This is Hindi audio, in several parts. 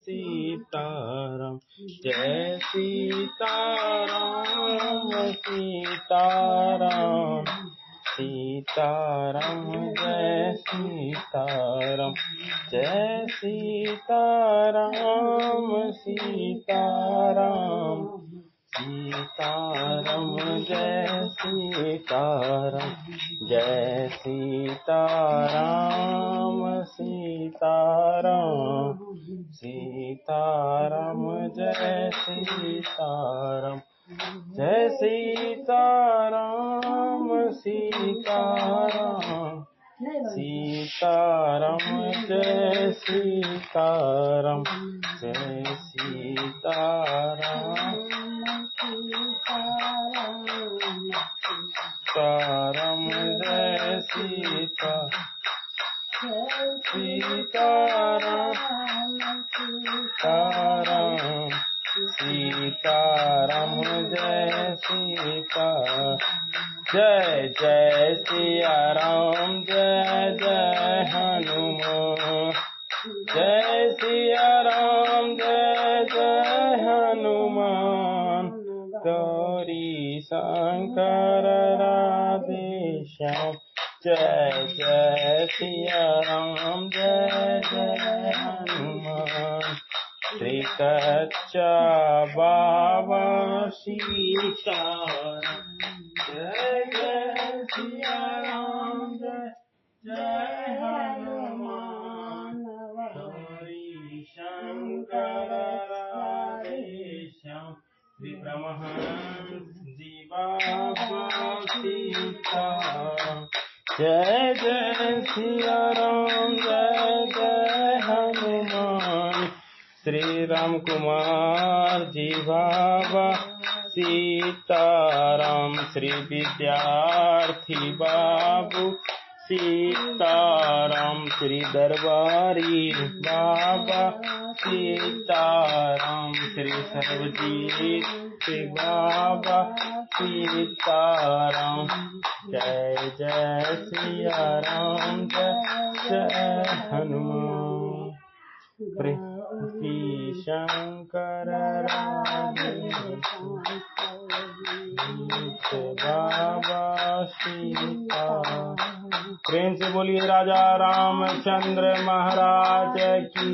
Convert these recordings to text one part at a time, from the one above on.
सीताराम जय सीताराम सीताराम सीताराम जय सीताराम जय सीताराम सीताराम सीताराम जय सीताराम जय सीताराम सीताराम सीताराम जय सीताराम जय सीताराम सीताराम सीताराम जय सीताराम जय सीताराम सीताराम जय सीताराम सीताराम सीताराम जय सीताराम जय जय सिया राम जय जय हनुमान जय सिया राम जय जय हनुमान गौरी शंकर राधे श्याम जय जय सिया राम जय जय हनुमान श्री कच्चा बाबा सीताराम जय जय सिया राम जय जय हनुमान गौरी शंकर राधे श्याम श्री परमहंस जी बाबा सीताराम जय जय सिया राम जय जय हनुमान श्री राम कुमार जी बाबा सीताराम श्री विद्यार्थी बाबू सीताराम श्री दरबारी बाबा सीताराम श्री सर्वजीत बाबा सीताराम जय जय सिया राम जय जय हनुमान श्री शंकर राधे बाबा सीता प्रेम से बोलिए राजा रामचंद्र महाराज की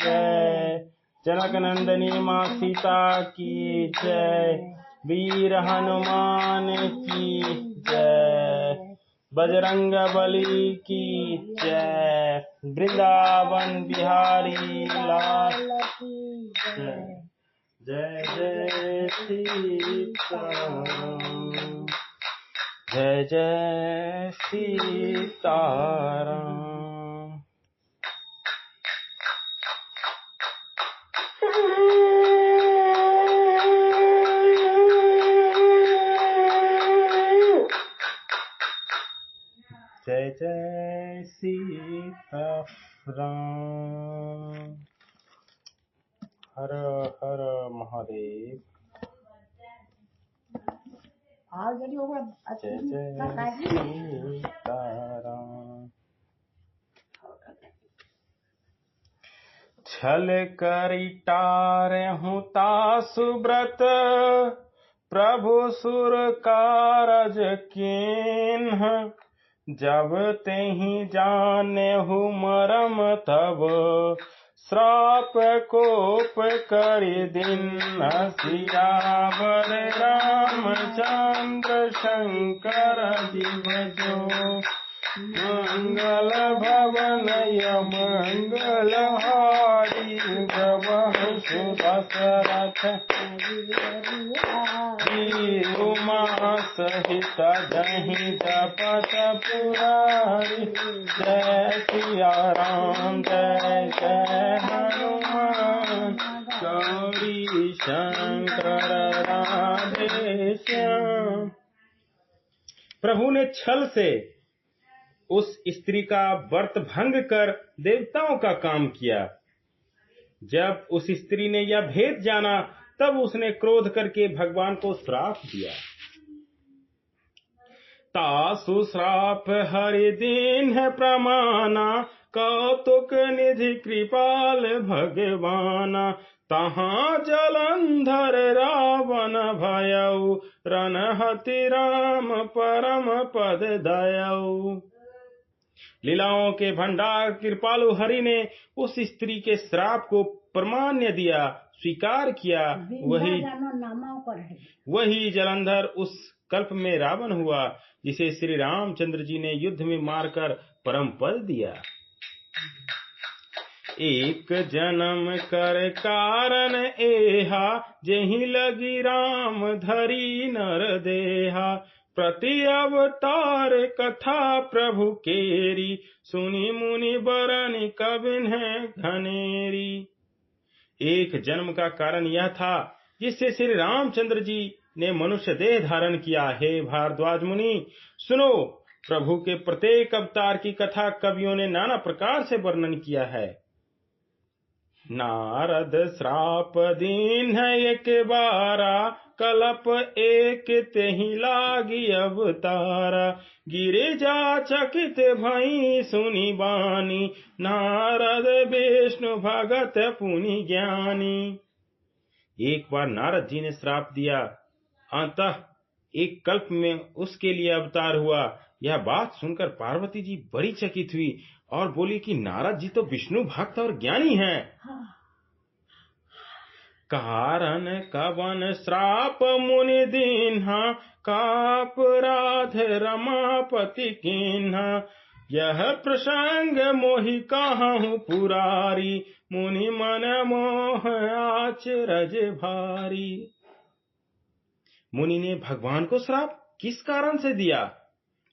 जय जनक नंदनी माँ सीता की जय वीर हनुमान की जय बजरंग बली की जय वृंदावन बिहारी लाल की जय जय जय सीताराम जय जय सीताराम जय जय सीताराम हर हर महादेव जय जय सीताराम छल करी टारहूँ तासुव्रत प्रभु सुर कारज कीन्ह जब तेहि जानेहु मरम तब श्राप कोप करि दीन्ह सियावर रामचंद्र शंकर जीव जो मंगल भवन मंगल हारी गवहु सुदशरथ उमा सहित जहि जपत पुरारी जय सिया राम जय जय हनुमान गौरी शंकर राधे श्याम। प्रभु ने छल से उस स्त्री का व्रत भंग कर देवताओं का काम किया। जब उस स्त्री ने यह भेद जाना तब उसने क्रोध करके भगवान को श्राप दिया। तासु श्राप हरि दीन है प्रमाना कौतुक निधि कृपाल भगवाना, तहाँ जलंधर रावण भयऊ, रणहति राम परम पद दयऊ। लीलाओं के भंडार कृपालु हरि ने उस स्त्री के श्राप को प्रमाण्य दिया, स्वीकार किया। वही जलंधर उस कल्प में रावण हुआ, जिसे श्री रामचंद्र जी ने युद्ध में मारकर परम पद दिया। एक जन्म कर कारण एहा, जेहि लगी राम धरी नर देहा। प्रति अवतार कथा प्रभु केरी, सुनी मुनि बरनि कबिन्ह घनेरी। एक जन्म का कारण यह था जिससे श्री रामचंद्र जी ने मनुष्य देह धारण किया। हे भारद्वाज मुनि सुनो, प्रभु के प्रत्येक अवतार की कथा कवियों ने नाना प्रकार से वर्णन किया है। नारद श्राप दीन एक बारा, कलप एक तेहि लागी अवतारा। गिरिजा चकित भई सुनि बानी, नारद विष्णु भगत पुनि ज्ञानी। एक बार नारद जी ने श्राप दिया, अंतः एक कल्प में उसके लिए अवतार हुआ। यह बात सुनकर पार्वती जी बड़ी चकित हुई और बोली कि नारद जी तो विष्णु भक्त और ज्ञानी हैं। कारण कवन श्राप मुनि दीन्हा, कापराध रमापति कीन्हा। यह प्रसंग मोहि कहूँ पुरारी, मुनि मन मोह आचरज भारी। मुनि ने भगवान को श्राप किस कारण से दिया?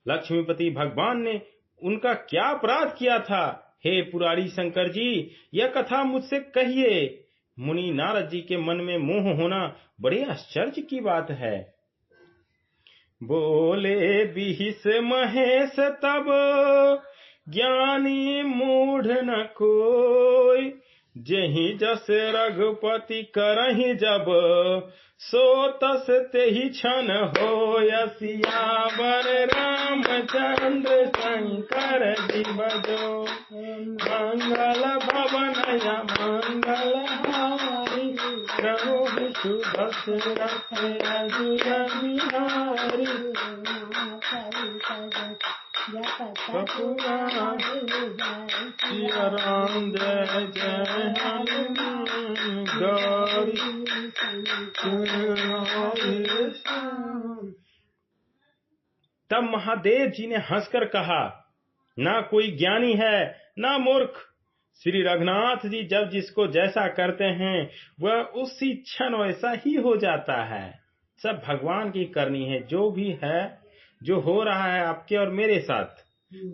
लक्ष्मीपति भगवान ने उनका क्या अपराध किया था? हे पुरारी शंकर जी, यह कथा मुझसे कहिए। मुनि नारद जी के मन में मोह होना बड़े आश्चर्य की बात है। बोले बिहिस महेश तब, ज्ञानी मूढ़ न कोई। जेहि जस रघुपति करहि जब, सो तस तेहि क्षण होय। सियावर रामचंद्र शंकर जी बजो, मंगल भवन मंगल हारी। प्रभु विष्णु दशरथ अजुर बिहारी। सिया राम जय जय हनुमान गौरी। तब महादेव जी ने हंसकर कहा, ना कोई ज्ञानी है ना मूर्ख। श्री रघुनाथ जी जब जिसको जैसा करते हैं वह उसी क्षण वैसा ही हो जाता है। सब भगवान की करनी है। जो भी है, जो हो रहा है आपके और मेरे साथ,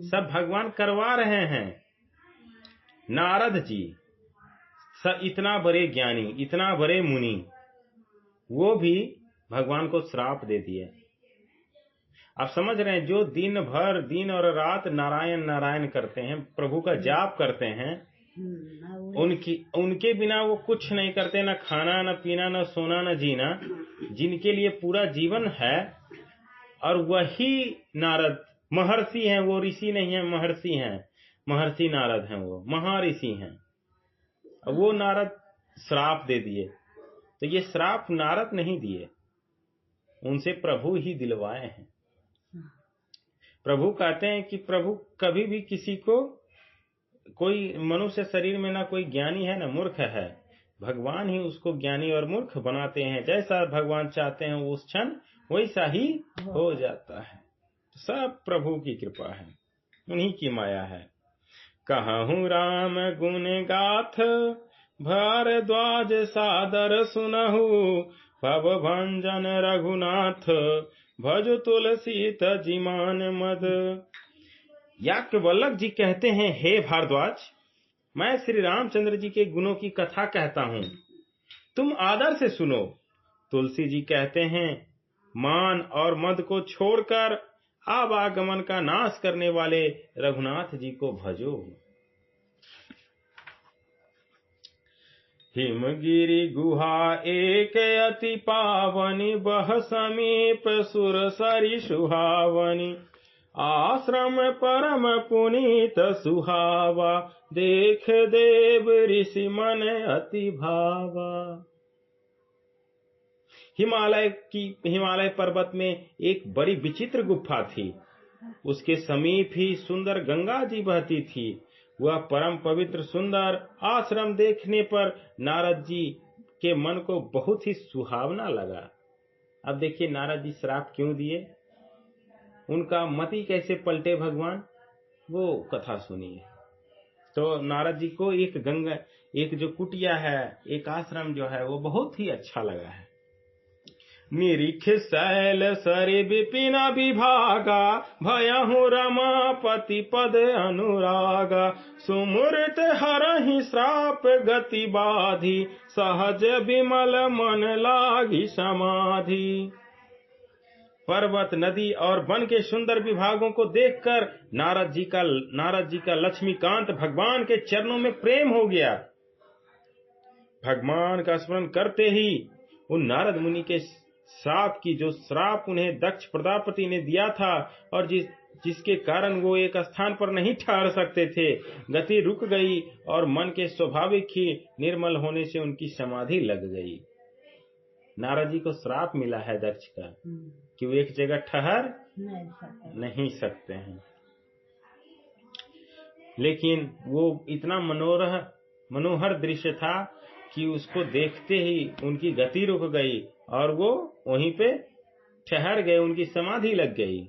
सब भगवान करवा रहे हैं। नारद जी इतना बड़े ज्ञानी, इतना बड़े मुनि, वो भी भगवान को श्राप दे दिए। आप समझ रहे हैं, जो दिन भर दिन और रात नारायण नारायण करते हैं, प्रभु का जाप करते हैं, उनके बिना वो कुछ नहीं करते, न खाना न पीना न सोना न जीना, जिनके लिए पूरा जीवन है। और वही नारद महर्षि हैं, वो ऋषि नहीं है, महर्षि हैं। महर्षि नारद हैं, वो महर्षि हैं। वो नारद श्राप दे दिए। तो ये श्राप नारद नहीं दिए, उनसे प्रभु ही दिलवाए हैं। प्रभु कहते हैं कि प्रभु कभी भी किसी को, कोई मनुष्य शरीर में ना कोई ज्ञानी है ना मूर्ख है, भगवान ही उसको ज्ञानी और मूर्ख बनाते हैं। जैसा भगवान चाहते हैं उस क्षण वैसा ही हो जाता है। सब प्रभु की कृपा है, उन्हीं की माया है। कहूँ राम गुण गाथ, भारद्वाज सादर सुनहु। भव भंजन रघुनाथ, भज तुलसी तजिमान मद। याज्ञवल्क्य जी कहते हैं, हे भारद्वाज, मैं श्री रामचंद्र जी के गुणों की कथा कहता हूँ, तुम आदर से सुनो। तुलसी जी कहते हैं, मान और मद को छोड़कर आवागमन का नाश करने वाले रघुनाथ जी को भजो। हिमगिरि गुहा एक अति पावनी, बह समीप सुर सरि सुहावनी। आश्रम परम पुनीत सुहावा, देख देव ऋषि मन अति भावा। हिमालय पर्वत में एक बड़ी विचित्र गुफा थी। उसके समीप ही सुंदर गंगा जी बहती थी। वह परम पवित्र सुंदर आश्रम देखने पर नारद जी के मन को बहुत ही सुहावना लगा। अब देखिए नारद जी श्राप क्यों दिए, उनका मति कैसे पलटे भगवान, वो कथा सुनिए। तो नारद जी को एक जो कुटिया है, एक आश्रम जो है वो बहुत ही अच्छा लगा है। निरीख शैल सरि विपिन विभागा, भयहु रमापति पद अनुरागा। सुमूर्त हरहि श्राप गति बाधि, सहज विमल मन लागी समाधि। पर्वत, नदी और वन के सुंदर विभागों को देखकर नारद जी का लक्ष्मीकांत भगवान के चरणों में प्रेम हो गया। भगवान का स्मरण करते ही उन नारद मुनि के जो श्राप उन्हें दक्ष प्रजापति ने दिया था और जिसके कारण वो एक स्थान पर नहीं ठहर सकते थे, गति रुक गई और मन के स्वाभाविक ही निर्मल होने से उनकी समाधि लग गई। नारद जी को श्राप मिला है दक्ष का कि वो एक जगह ठहर नहीं सकते हैं, लेकिन वो इतना मनोहर दृश्य था कि उसको देखते ही उनकी गति रुक गई और वो वहीं पे ठहर गए, उनकी समाधि लग गई।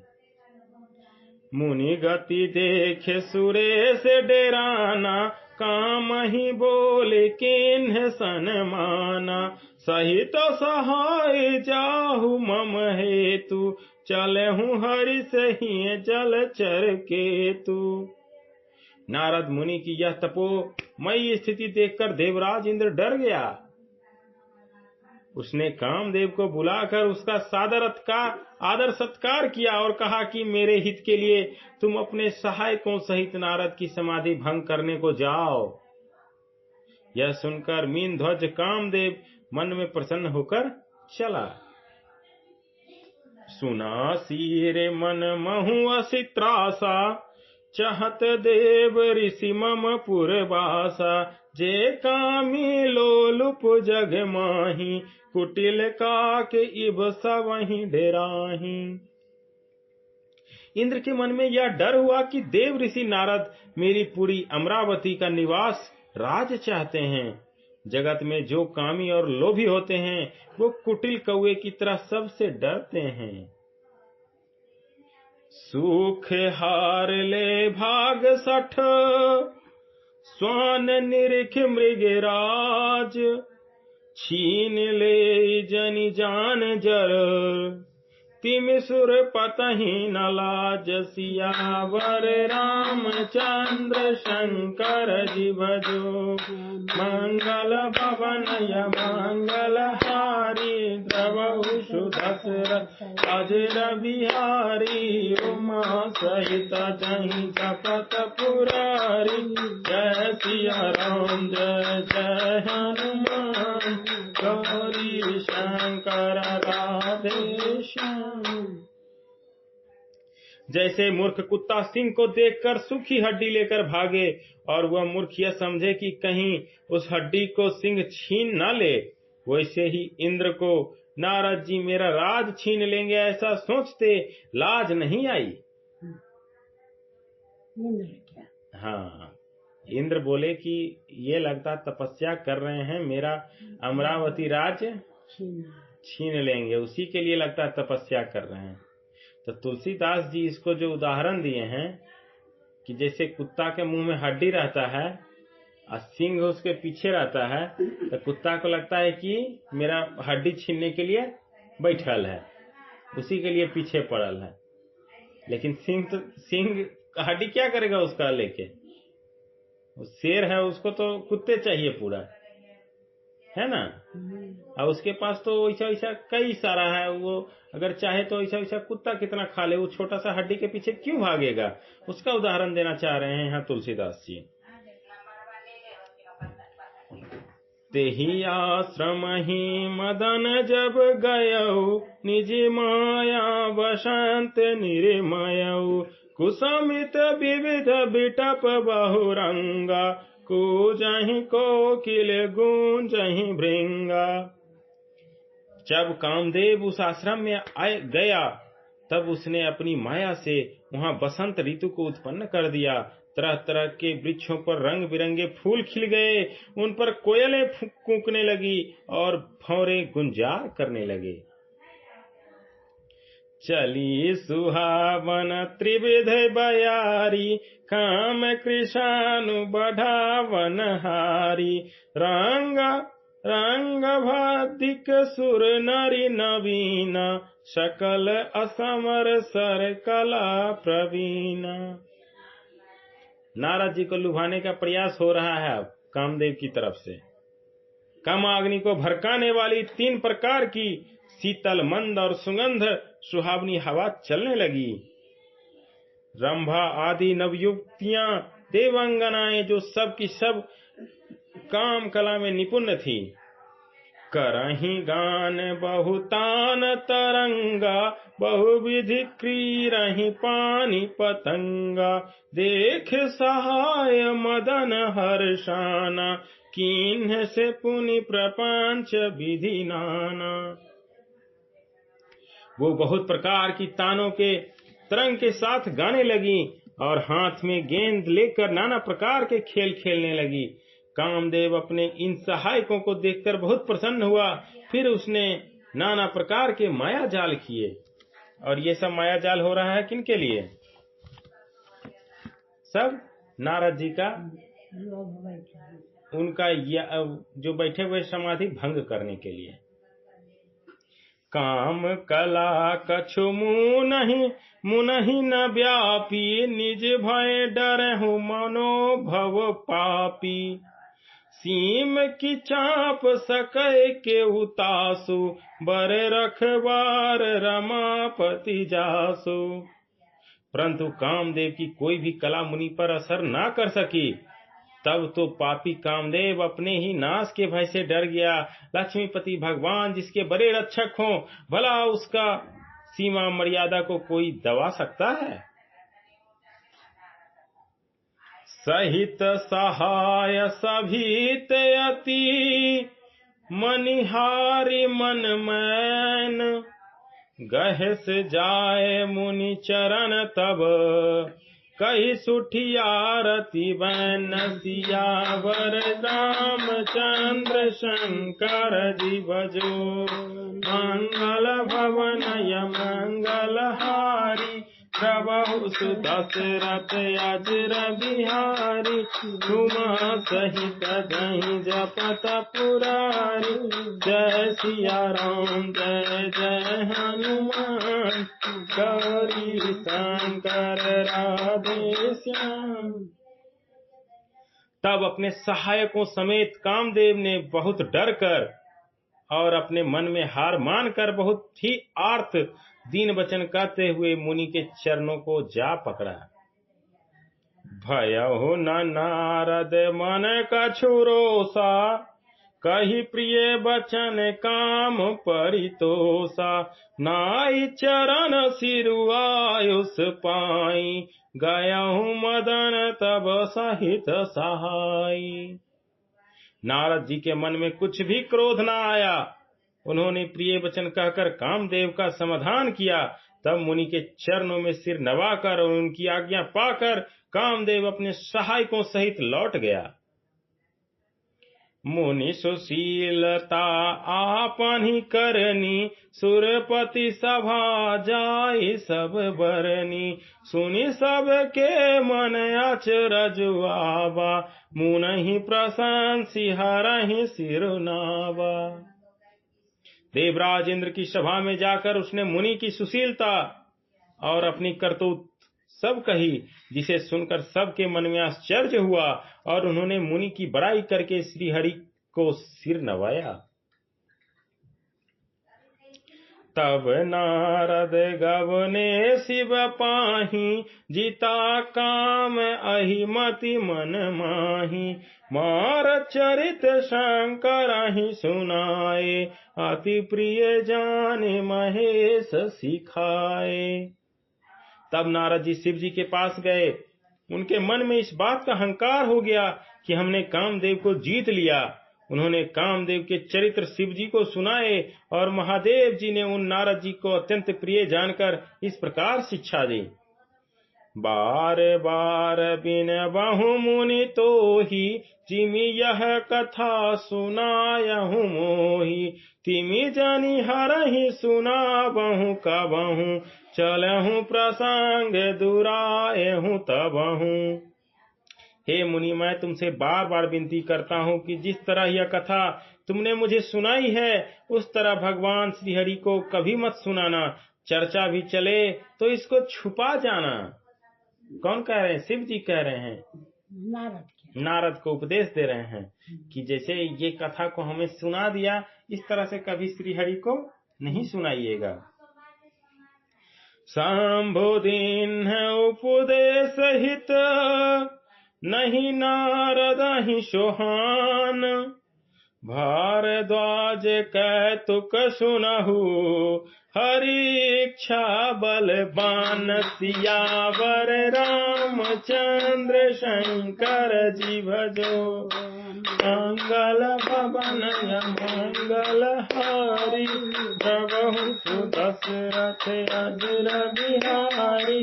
मुनि गति देखे सुरेश डेराना, काम ही बोले किन्ह सनमाना। सहित सहाय जाहु मम हेतु, चलहु हरि सही जलचर केतु। नारद मुनि की यह तपोमयी स्थिति देखकर देवराज इंद्र डर गया। उसने कामदेव को बुलाकर उसका आदर सत्कार किया और कहा कि मेरे हित के लिए तुम अपने सहायकों सहित नारद की समाधि भंग करने को जाओ। यह सुनकर मीन ध्वज कामदेव मन में प्रसन्न होकर चला। सुना सीरे मन महु असी त्रासा, चाहत देव ऋषि मम पुरवासा। जे कामी लोलुप जग माही, कुटिल काक इब सवहि डेराही। इंद्र के मन में यह डर हुआ कि देव ऋषि नारद मेरी पूरी अमरावती का निवास राज चाहते हैं। जगत में जो कामी और लोभी होते हैं वो कुटिल कौवे की तरह सबसे डरते हैं। सुख हार ले भाग सठ, स्वान निरिख मृगराज। छीन ले जनि जान जर, तिम सुर पतहि न लाज। सियावर रामचंद्र शंकर जी भजो, मंगल भवन मंगल हारी। द्रवहु सुदशरथ अजर बिहारी, उमा सहित जहि सपत पुरारी। जय सिया राम जय जय हनुमान, गौरी शंकर राधे श्याम। जैसे मूर्ख कुत्ता सिंह को देखकर सूखी हड्डी लेकर भागे और वह मूर्ख यह समझे कि कहीं उस हड्डी को सिंह छीन न ले, वैसे ही इंद्र को नारद जी मेरा राज छीन लेंगे ऐसा सोचते लाज नहीं आई। हाँ, इंद्र बोले कि ये लगता तपस्या कर रहे हैं, मेरा अमरावती राज्य छीन लेंगे, उसी के लिए लगता तपस्या कर रहे हैं। तो तुलसीदास जी इसको जो उदाहरण दिए हैं कि जैसे कुत्ता के मुंह में हड्डी रहता है और सिंह उसके पीछे रहता है, तो कुत्ता को लगता है कि मेरा हड्डी छीनने के लिए बैठल है, उसी के लिए पीछे पड़ल है। लेकिन सिंह हड्डी क्या करेगा उसका लेके, वो शेर है, उसको तो कुत्ते चाहिए पूरा, है ना। और उसके पास तो ऐसा कई सारा है, वो अगर चाहे तो ऐसा कुत्ता कितना खा ले, वो छोटा सा हड्डी के पीछे क्यों भागेगा। उसका उदाहरण देना चाह रहे हैं यहाँ तुलसीदास जी। तेहि आश्रम ही मदन जब गयऊ, निज माया बसंत निर्मयऊ। कुसमित विविध बिटप बहुरंगा, कूजहि कोकिल गूंजहि भृंगा। जब कामदेव उस आश्रम में गया तब उसने अपनी माया से वहां बसंत ऋतु को उत्पन्न कर दिया। तरह तरह के वृक्षों पर रंग बिरंगे फूल खिल गए, उन पर कोयलें कूकने लगी और भंवरे गुंजार करने लगे। चली सुहावन त्रिविध बयारी, काम कृषानु बढ़ावन हारी। रंग रंग भादिक सुर नरी नवीना, सकल असमर सर कला प्रवीणा। नारद जी को लुभाने का प्रयास हो रहा है अब कामदेव की तरफ से। कामाग्नि को भड़काने वाली 3 प्रकार की शीतल मंद और सुगंध सुहावनी हवा चलने लगी। रंभा आदि नवयुवतियां देवांगनाएं जो सब की सब काम कला में निपुण थी, करहि गान बहुतान तरंगा, बहुविधि क्रीरहि पानी पतंगा। देख सहाय मदन हर्षाना, कीन्ह से पुनि प्रपंच विधि नाना। वो बहुत प्रकार की तानों के तरंग के साथ गाने लगी और हाथ में गेंद लेकर नाना प्रकार के खेल खेलने लगी। कामदेव अपने इन सहायकों को देखकर बहुत प्रसन्न हुआ। फिर उसने नाना प्रकार के माया जाल किए। और ये सब माया जाल हो रहा है किनके लिए? सब नारद जी का, उनका जो बैठे हुए समाधि भंग करने के लिए। काम कला कछु मुनहि न व्यापी, निज भय डरहु मनोभव पापी। सीम की चाप सकै के उतासु, बर रखवार रमापति जासु। परंतु कामदेव की कोई भी कला मुनि पर असर ना कर सकी। तब तो पापी कामदेव अपने ही नाश के भय से डर गया। लक्ष्मीपति भगवान जिसके बड़े रक्षक हों, भला उसका सीमा मर्यादा को कोई दबा सकता है? सहित सहाय सभीत अति, मनिहारी मन मैन। गहस जाए मुनि चरण तब, कही सुठियारती बैन। सियावर रामचंद्र शंकर जी बजो, मंगल भवनय मंगल हारी। प्रभु सुदशरथ अजर बिहारी, तुम सहित गहि जपत पुरारी। जय सिया राम जय जय हनुमान, गौरी शंकर राधे श्याम। तब अपने सहायकों समेत कामदेव ने बहुत डर कर और अपने मन में हार मानकर बहुत ही आर्त दीन वचन कहते हुए मुनि के चरणों को जा पकड़ा। भयहु न नारद मन कछु रोषा, कही प्रिय बचन काम परितोषा। नाई चरण सिरु आयुष पाई, गयहु मदन तब सहित सहाई। नारद जी के मन में कुछ भी क्रोध न आया। उन्होंने प्रिय वचन कहकर कामदेव का समाधान किया। तब मुनि के चरणों में सिर नवाकर और उनकी आज्ञा पाकर कामदेव अपने सहायकों सहित लौट गया। मुनि सुशीलता आपन ही करनी, सुरपति सभा जाई सब बरनी। सुनि सब के मन अचरज आवा, मुनहि प्रशंसी हरहि सिरुनावा। देवराज इंद्र की सभा में जाकर उसने मुनि की सुशीलता और अपनी करतूत सब कही, जिसे सुनकर सबके मन में आश्चर्य हुआ और उन्होंने मुनि की बड़ाई करके श्री हरि को सिर नवाया। तब नारद गवने शिव पाही, जीता काम अहिमति मन माही। मार चरित शंकर ही सुनाए, अति प्रिय जाने महेश सिखाए। तब नारद जी शिव जी के पास गए। उनके मन में इस बात का अहंकार हो गया कि हमने कामदेव को जीत लिया। उन्होंने कामदेव के चरित्र शिव जी को सुनाए और महादेव जी ने उन नारद जी को अत्यंत प्रिय जानकर इस प्रकार शिक्षा दी। बार बार बिन बहु मुनि तो ही, जिमि यह कथा सुनायहु मोही। तिमि जनि हरहि सुनाबहु कबहु, चलहु प्रसंग दुरायहु तबहु। हे मुनि, मैं तुमसे बार बार विनती करता हूँ कि जिस तरह यह कथा तुमने मुझे सुनाई है, उस तरह भगवान श्री हरि को कभी मत सुनाना। चर्चा भी चले तो इसको छुपा जाना। कौन कह रहे हैं? शिव जी कह रहे हैं। नारद को उपदेश दे रहे हैं कि जैसे ये कथा को हमें सुना दिया, इस तरह से कभी श्री हरि को नहीं सुनाइएगा। शंभु दीन उपदेश हित, नहीं नारद ही सोहान। भारद्वाज कौतुक सुनहु, हरि इच्छा बलवान। सियावर रामचंद्र शंकर जी भजो, मंगल भवन मंगल हारी। प्रभु सुदशरथ अजर बिहारी,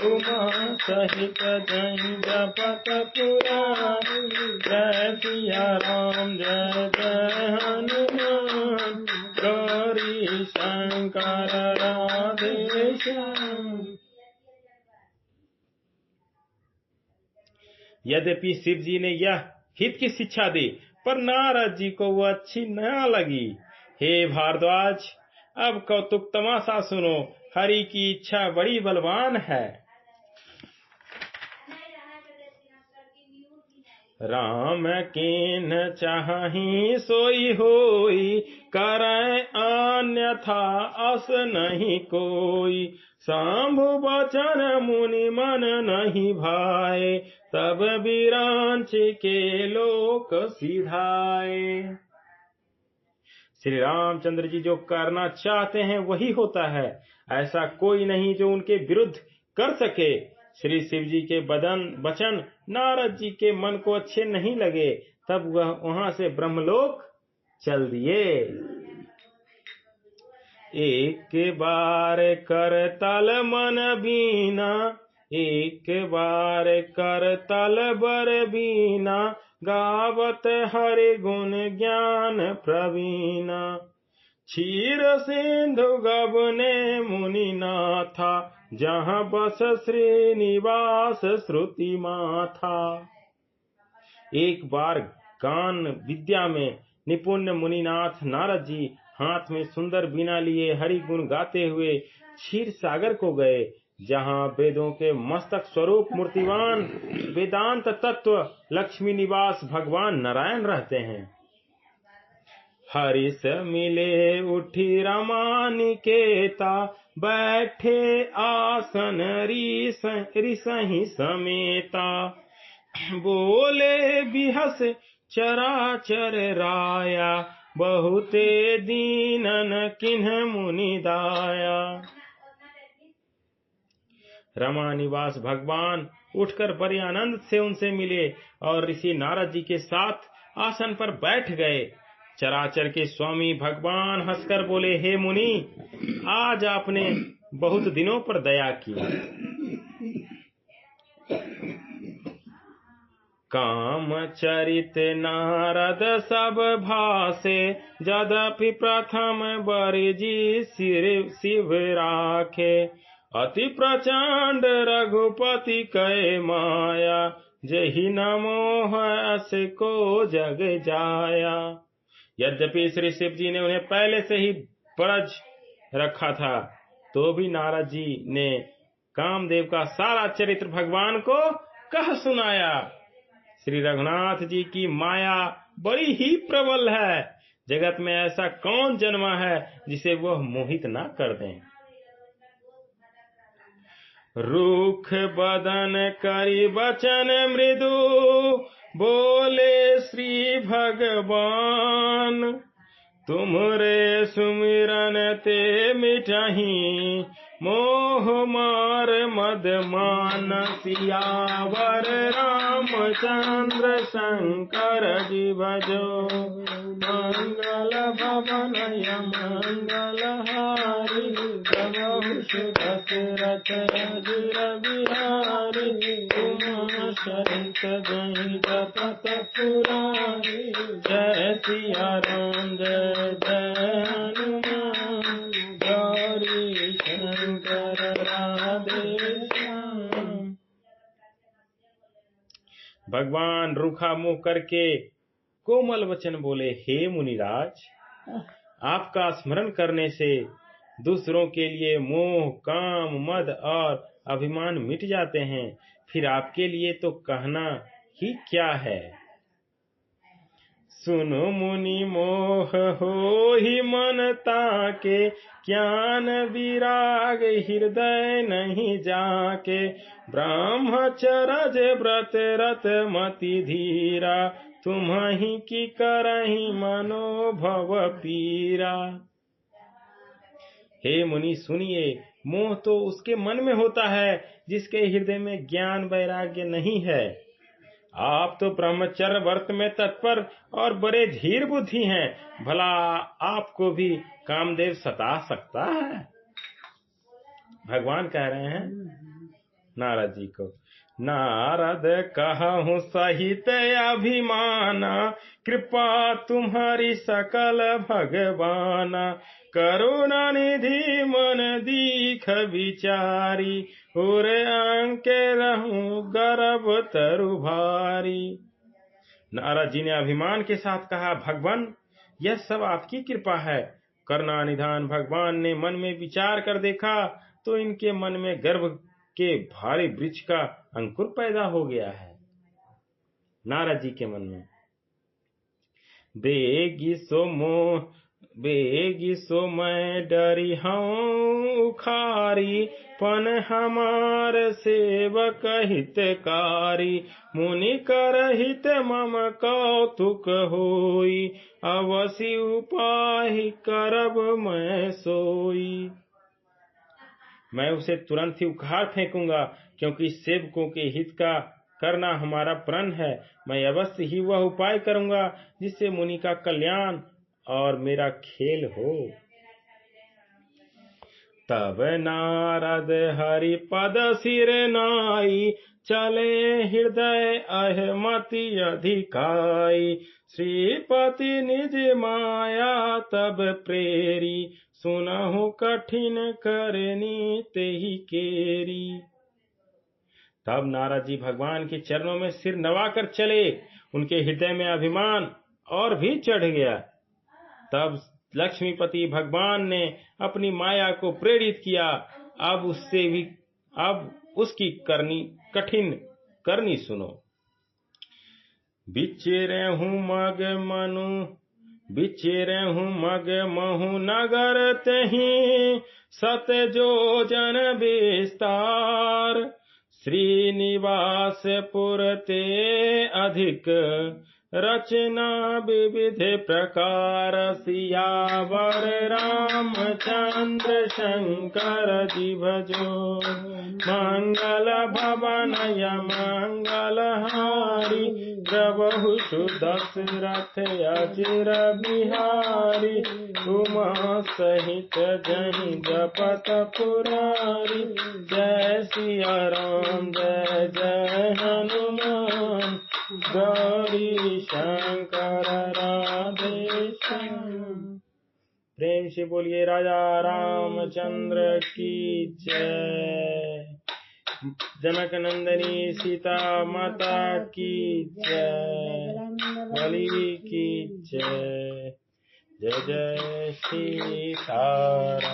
उमा सहित जय जपत पुरारी। जय सिया राम जय जय हनुमान, गौरी शंकर राधे श्याम। यद्यपि शिव जी ने यह हित की शिक्षा दी, पर नारद जी को वह अच्छी न लगी। हे भारद्वाज, अब कौतुक तमाशा सुनो। हरि की इच्छा बड़ी बलवान है। राम कीन चाहि सोई होई, करय अन्यथा अस नहीं कोई। शंभु बचन मुनि मन नहीं भाए, तब बिरांच के लोक सिधाए। श्री रामचंद्र जी जो करना चाहते हैं वही होता है। ऐसा कोई नहीं जो उनके विरुद्ध कर सके। श्री शिव जी के वचन नारद जी के मन को अच्छे नहीं लगे, तब वह वहां से ब्रह्मलोक चल दिए। एक बार कर तल मन बीना, एक बार कर तल बर बीना। गावत हरि गुण ज्ञान प्रवीणा, क्षीर सिंधु गबने मुनि नाथा। जहाँ बस श्रीनिवास श्रुति माथा। एक बार गान विद्या में निपुण मुनिनाथ नारद जी हाथ में सुंदर बीना लिए हरि गुण गाते हुए क्षीर सागर को गए, जहाँ वेदों के मस्तक स्वरूप मूर्तिवान वेदांत तत्व लक्ष्मी निवास भगवान नारायण रहते हैं। हरिस मिले उठी रमानिकेता, बैठे आसन रिसहि समेता। बोले बिहस चराचर राया, बहुते दीनन किन्ह मुनि दाया। रमा निवास भगवान उठकर बड़े आनंद से उनसे मिले और ऋषि नारद जी के साथ आसन पर बैठ गए। चराचर के स्वामी भगवान हंसकर बोले, हे मुनि, आज आपने बहुत दिनों पर दया की। काम चरित नारद सब भासे, यद्यपि प्रथम बरजी शिव राखे। अति प्रचंड रघुपति कै माया, जहि न मोह अस को जग जाया। यद्यपि श्री शिव जी ने उन्हें पहले से ही ब्रज रखा था, तो भी नारद जी ने कामदेव का सारा चरित्र भगवान को कह सुनाया। श्री रघुनाथ जी की माया बड़ी ही प्रबल है। जगत में ऐसा कौन जन्मा है जिसे वह मोहित ना कर दें। रूख बदन करी बचन मृदु, बोले श्री भगवान। तुम्हरे सुमिरन ते मिटहि, मोह मार मद मान। सियावर रामचंद्र शंकर जी भजो, मंगल भवन मंगल हारी। दशरथ अजिर बिहारी, उमा सहित जहि जपत पुरारी। जय सिया राम जय जय हनुमान, गौरी शंकर राधे श्याम। भगवान रूखा मुंह करके कोमल वचन बोले, हे मुनिराज, आपका स्मरण करने से दूसरों के लिए मोह, काम, मद और अभिमान मिट जाते हैं, फिर आपके लिए तो कहना ही क्या है। सुनो मुनि मोह हो ही मन ताके, ज्ञान विराग हृदय नहीं जाके। ब्रह्मचर्य व्रत रत मति धीरा, तुम्हि की करहि मनोभव पीरा। हे मुनि सुनिए, मोह तो उसके मन में होता है जिसके हृदय में ज्ञान वैराग्य नहीं है। आप तो ब्रह्मचर्य व्रत में तत्पर और बड़े धीर बुद्धि हैं, भला आपको भी कामदेव सता सकता है। भगवान कह रहे हैं नारद जी को, नारद कहूँ सहित अभिमाना, कृपा तुम्हारी सकल भगवाना। करुणा निधि मन दीख विचारी, उर अंके रहूं गर्भ तरु भारी। नारद जी ने अभिमान के साथ कहा, भगवान यह सब आपकी कृपा है। करुणा निधान भगवान ने मन में विचार कर देखा तो इनके मन में गर्भ के भारी वृक्ष का अंकुर पैदा हो गया है। नारद जी के मन में बेगी सो मैं डरी हूँ उखारी, पन हमार सेवक हितकारी। मुनि कर हित मम कौतुक होई, अवसि उपाय करब मैं सोई। मैं उसे तुरंत ही उखाड़ फेंकूंगा, क्योंकि सेवकों के हित का करना हमारा प्रण है। मैं अवश्य ही वह उपाय करूंगा जिससे मुनि का कल्याण और मेरा खेल हो। तब नारद हरि पद सिर नाई, चले हृदय अहमति अधिकाई। श्रीपति निज माया तब प्रेरी, सुनहु कठिन करनी तेहि केरी। तब नारद जी भगवान के चरणों में सिर नवाकर चले। उनके हृदय में अभिमान और भी चढ़ गया। तब लक्ष्मीपति भगवान ने अपनी माया को प्रेरित किया। अब उसकी कठिन करनी सुनो। बिचेरे हूँ मग महु नगर तेहि, सत जो जन विस्तार। श्रीनिवास पुरते अधिक, रचना विविध प्रकार। सियावर रामचंद्र शंकर जी भजो, मंगल भवन मंगल हारी। प्रभु दशरथ अजिर बिहारी, उमा सहित जहि जपत पुरारी। जय सिया राम जय जय हनुमान, गौरी शंकर राधे श्याम। प्रेम से बोलिए राजा रामचंद्र की जय। जनक नंदनी सीता माता की जय। बलि की जय। जय जय सीताराम।